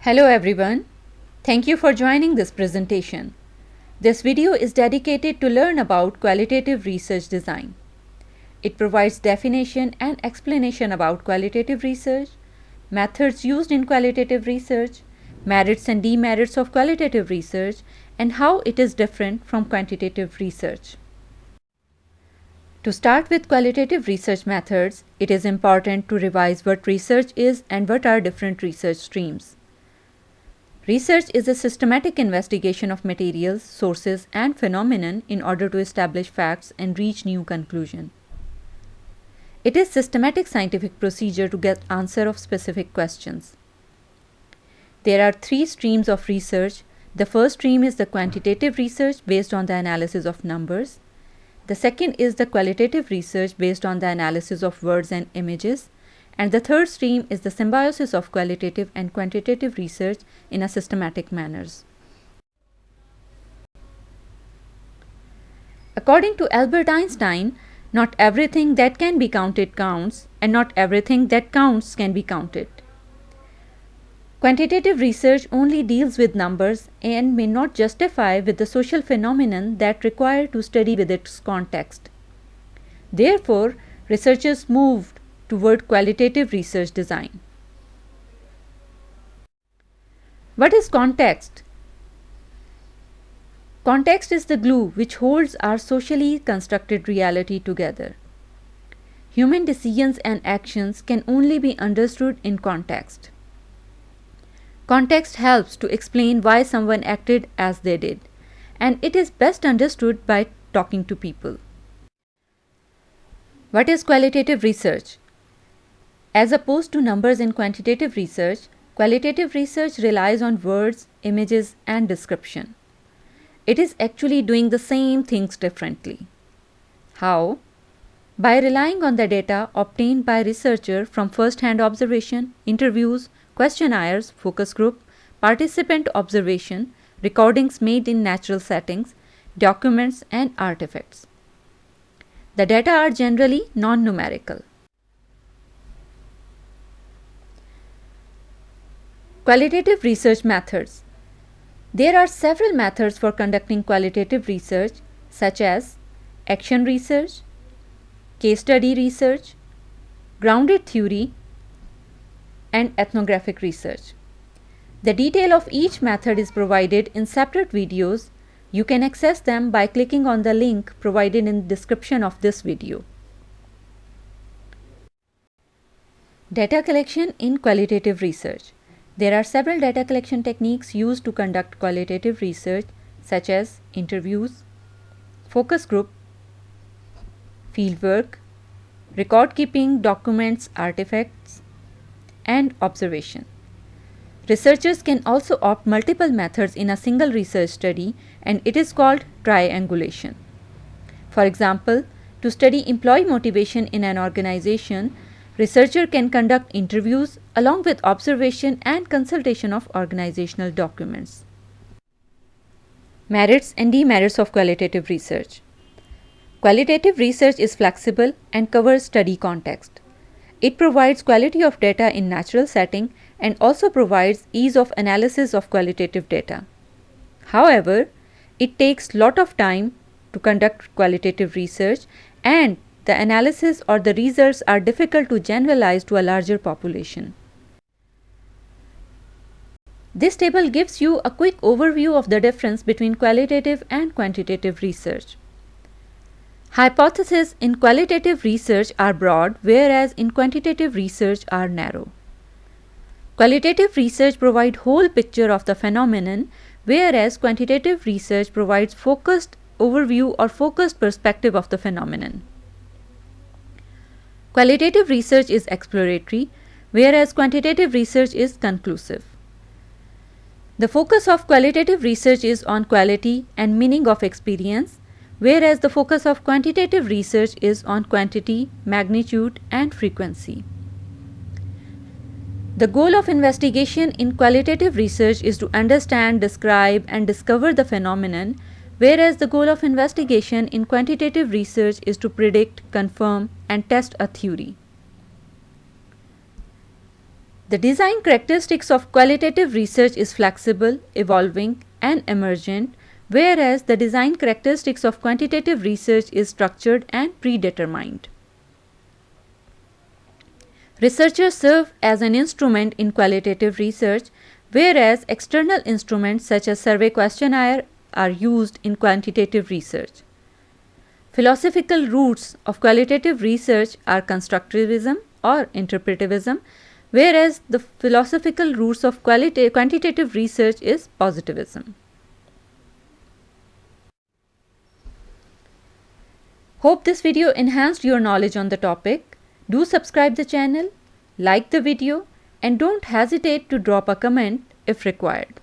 Hello everyone. Thank you for joining this presentation. This video is dedicated to learn about qualitative research design. It provides definition and explanation about qualitative research, methods used in qualitative research, merits and demerits of qualitative research, and how it is different from quantitative research. To start with qualitative research methods, it is important to revise what research is and what are different research streams. Research is a systematic investigation of materials, sources, and phenomenon in order to establish facts and reach new conclusions. It is systematic scientific procedure to get answer of specific questions. There are three streams of research. The first stream is the quantitative research based on the analysis of numbers. The second is the qualitative research based on the analysis of words and images. And the third stream is the symbiosis of qualitative and quantitative research in a systematic manner. According to Albert Einstein, not everything that can be counted counts, and not everything that counts can be counted. Quantitative research only deals with numbers and may not justify with the social phenomenon that require to study with its context. Therefore, researchers moved toward qualitative research design. What is context? Context is the glue which holds our socially constructed reality together. Human decisions and actions can only be understood in context. Context helps to explain why someone acted as they did, and it is best understood by talking to people. What is qualitative research? As opposed to numbers in quantitative research, qualitative research relies on words, images, and description. It is actually doing the same things differently. How? By relying on the data obtained by researcher from first-hand observation, interviews, questionnaires, focus group, participant observation, recordings made in natural settings, documents, and artifacts. The data are generally non-numerical. Qualitative research methods. There are several methods for conducting qualitative research, such as action research, case study research, grounded theory, and ethnographic research. The detail of each method is provided in separate videos. You can access them by clicking on the link provided in the description of this video. Data collection in qualitative research. There are several data collection techniques used to conduct qualitative research, such as interviews, focus group, fieldwork, record keeping, documents, artifacts, and observation. Researchers can also opt multiple methods in a single research study, and it is called triangulation. For example, to study employee motivation in an organization, researcher can conduct interviews along with observation and consultation of organizational documents. Merits and demerits of qualitative research. Qualitative research is flexible and covers study context. It provides quality of data in natural setting and also provides ease of analysis of qualitative data. However, it takes lot of time to conduct qualitative research, and the analysis or the results are difficult to generalize to a larger population. This table gives you a quick overview of the difference between qualitative and quantitative research. Hypotheses in qualitative research are broad, whereas in quantitative research are narrow. Qualitative research provides whole picture of the phenomenon, whereas quantitative research provides focused overview or focused perspective of the phenomenon. Qualitative research is exploratory, whereas quantitative research is conclusive. The focus of qualitative research is on quality and meaning of experience, whereas the focus of quantitative research is on quantity, magnitude, and frequency. The goal of investigation in qualitative research is to understand, describe, and discover the phenomenon, whereas the goal of investigation in quantitative research is to predict, confirm, and test a theory. The design characteristics of qualitative research is flexible, evolving, and emergent, whereas the design characteristics of quantitative research is structured and predetermined. Researchers serve as an instrument in qualitative research, whereas external instruments such as survey questionnaire are used in quantitative research. Philosophical roots of qualitative research are constructivism or interpretivism, whereas the philosophical roots of quantitative research is positivism. Hope this video enhanced your knowledge on the topic. Do subscribe the channel, like the video, and don't hesitate to drop a comment if required.